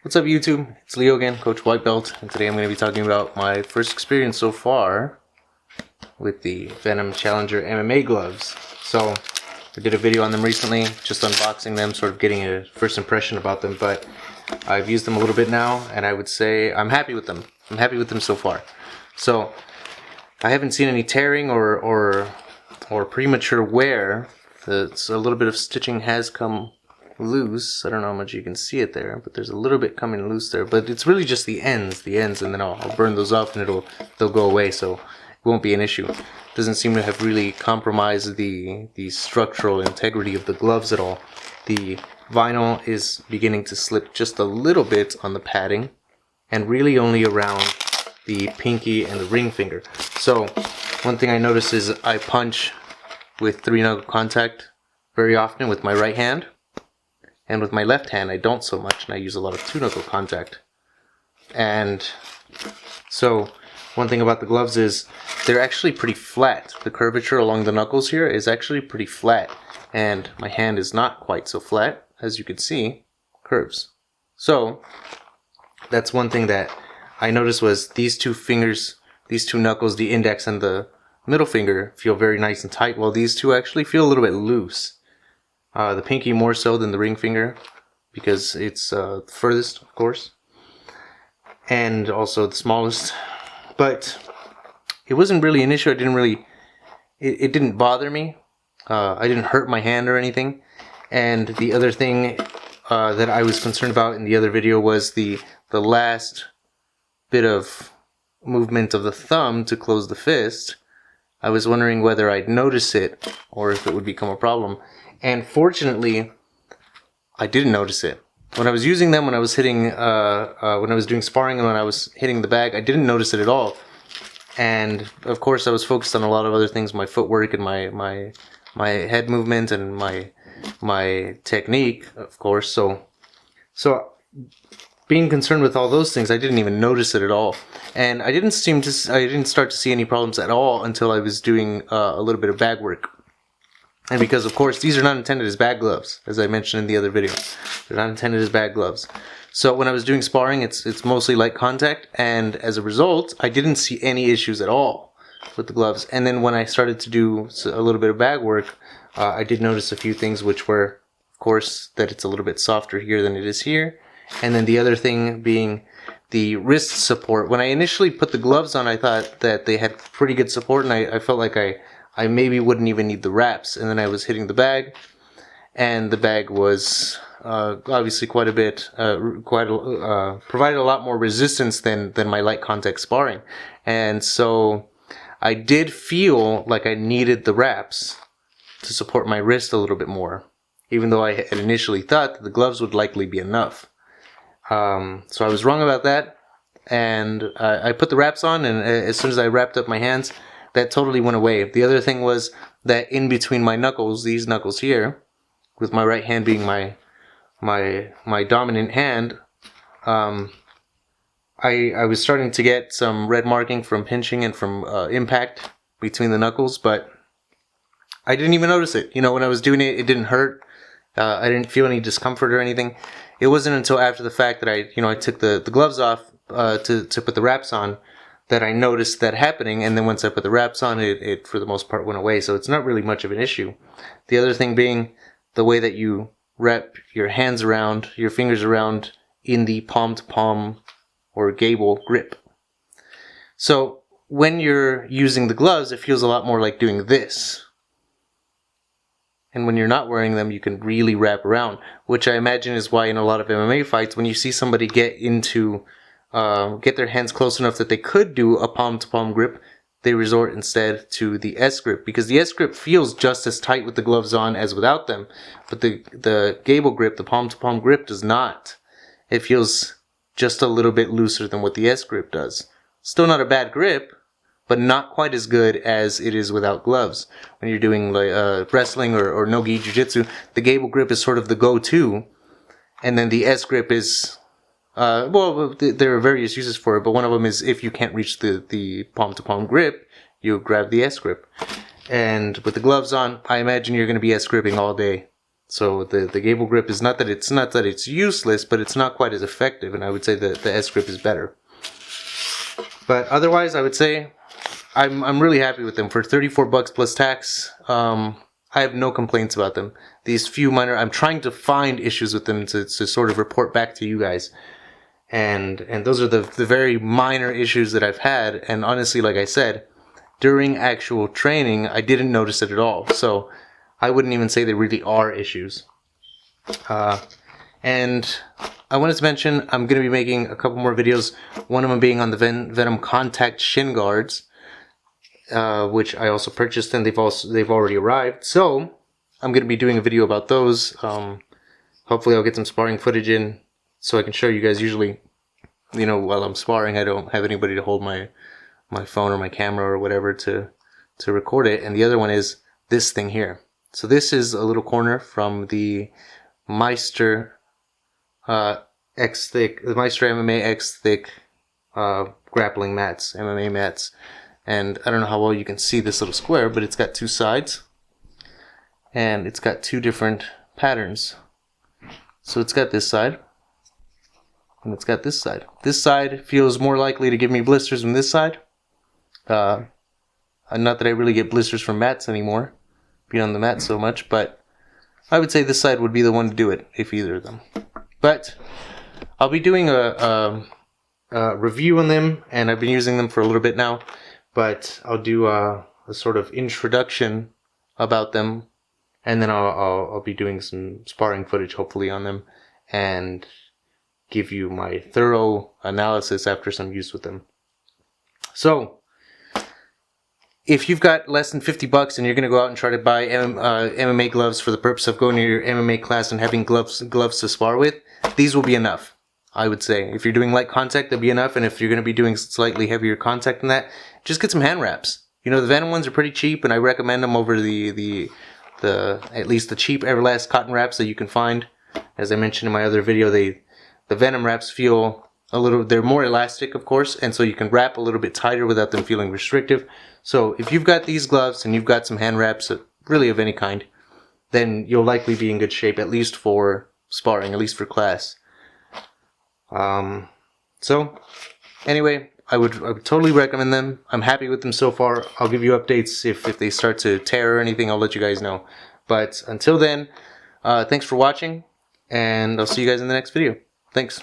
What's up YouTube? It's Leo again, Coach White Belt, and today I'm going to be talking about my first experience so far with the Venum Challenger MMA gloves. So, I did a video on them recently, just unboxing them, sort of getting a first impression about them, but I've used them a little bit now, and I would say I'm happy with them. I'm happy with them so far. So, I haven't seen any tearing or premature wear. A little bit of stitching has come loose. I don't know how much you can see it there, but there's a little bit coming loose there, but it's really just the ends, and then I'll burn those off and they'll go away, so it won't be an issue. Doesn't seem to have really compromised the structural integrity of the gloves at all. The vinyl is beginning to slip just a little bit on the padding, and really only around the pinky and the ring finger. So one thing I notice is I punch with 3-knuckle contact very often with my right hand. And with my left hand, I don't so much, and I use a lot of 2-knuckle contact. And so, one thing about the gloves is they're actually pretty flat. The curvature along the knuckles here is actually pretty flat. And my hand is not quite so flat, as you can see, curves. So, that's one thing that I noticed was these two fingers, these two knuckles, the index and the middle finger, feel very nice and tight, while these two actually feel a little bit loose. The pinky more so than the ring finger, because it's the furthest, of course, and also the smallest. But it wasn't really an issue. It didn't bother me. I didn't hurt my hand or anything. And the other thing that I was concerned about in the other video was the last bit of movement of the thumb to close the fist. I was wondering whether I'd notice it or if it would become a problem. And fortunately, I didn't notice it. When I was using them, when I was hitting, when I was doing sparring and when I was hitting the bag, I didn't notice it at all. And of course, I was focused on a lot of other things, my footwork and my head movement and my technique, of course. So being concerned with all those things, I didn't even notice it at all. And I didn't start to see any problems at all until I was doing a little bit of bag work. And because, of course, these are not intended as bag gloves, as I mentioned in the other video. They're not intended as bag gloves. So when I was doing sparring, it's mostly light contact, and as a result, I didn't see any issues at all with the gloves. And then when I started to do a little bit of bag work, I did notice a few things, which were, of course, that it's a little bit softer here than it is here. And then the other thing being the wrist support. When I initially put the gloves on, I thought that they had pretty good support, and I felt like I maybe wouldn't even need the wraps. And then I was hitting the bag, and the bag was obviously provided a lot more resistance than my light contact sparring. And so I did feel like I needed the wraps to support my wrist a little bit more, even though I had initially thought that the gloves would likely be enough. So I was wrong about that, and I put the wraps on, and as soon as I wrapped up my hands, that totally went away. The other thing was that in between my knuckles, these knuckles here, with my right hand being my dominant hand, I was starting to get some red marking from pinching and from impact between the knuckles, but I didn't even notice it. You know, when I was doing it, it didn't hurt. I didn't feel any discomfort or anything. It wasn't until after the fact that I took the gloves off to put the wraps on that I noticed that happening, and then once I put the wraps on, it for the most part went away, so it's not really much of an issue. The other thing being the way that you wrap your hands around, your fingers around in the palm-to-palm or gable grip. So when you're using the gloves, it feels a lot more like doing this. And when you're not wearing them, you can really wrap around, which I imagine is why in a lot of MMA fights, when you see somebody get their hands close enough that they could do a palm-to-palm grip, they resort instead to the S-grip, because the S-grip feels just as tight with the gloves on as without them, but the gable grip, the palm-to-palm grip, does not. It feels just a little bit looser than what the S-grip does. Still not a bad grip, but not quite as good as it is without gloves. When you're doing like wrestling or no-gi jiu-jitsu, the gable grip is sort of the go-to, and then the S-grip is... well, there are various uses for it, but one of them is if you can't reach the palm-to-palm grip, you grab the S-grip. And with the gloves on, I imagine you're going to be S-gripping all day. So the gable grip is not that it's useless, but it's not quite as effective, and I would say that the S grip is better. But otherwise, I would say I'm really happy with them for $34 plus tax. I have no complaints about them. These few minor, I'm trying to find issues with them to sort of report back to you guys. And those are the very minor issues that I've had. And honestly, like I said, during actual training, I didn't notice it at all. So I wouldn't even say they really are issues. And I wanted to mention, I'm going to be making a couple more videos. One of them being on the Venum contact shin guards, which I also purchased, and they've already arrived. So I'm going to be doing a video about those. Hopefully I'll get some sparring footage in so I can show you guys. Usually, you know, while I'm sparring, I don't have anybody to hold my phone or my camera or whatever to record it. And the other one is this thing here. So this is a little corner from the Meister X-Thick, the Meister MMA X-Thick grappling mats, MMA mats. And I don't know how well you can see this little square, but it's got two sides. And it's got two different patterns. So it's got this side. And it's got this side. This side feels more likely to give me blisters than this side. Not that I really get blisters from mats anymore, being on the mat so much, but I would say this side would be the one to do it, if either of them. But I'll be doing a review on them, and I've been using them for a little bit now. But I'll do a sort of introduction about them, and then I'll be doing some sparring footage hopefully on them, and give you my thorough analysis after some use with them. So if you've got less than $50 and you're going to go out and try to buy MMA gloves for the purpose of going to your MMA class and having gloves to spar with, these will be enough. I would say if you're doing light contact, they'll be enough, and if you're going to be doing slightly heavier contact than that, just get some hand wraps. You know, the Venum ones are pretty cheap, and I recommend them over the at least the cheap Everlast cotton wraps that you can find. As I mentioned in my other video, the Venum wraps feel a little, they're more elastic, of course, and so you can wrap a little bit tighter without them feeling restrictive. So if you've got these gloves and you've got some hand wraps, really of any kind, then you'll likely be in good shape, at least for sparring, at least for class. So anyway, I would totally recommend them. I'm happy with them so far. I'll give you updates if they start to tear or anything. I'll let you guys know. But until then, thanks for watching, and I'll see you guys in the next video. Thanks.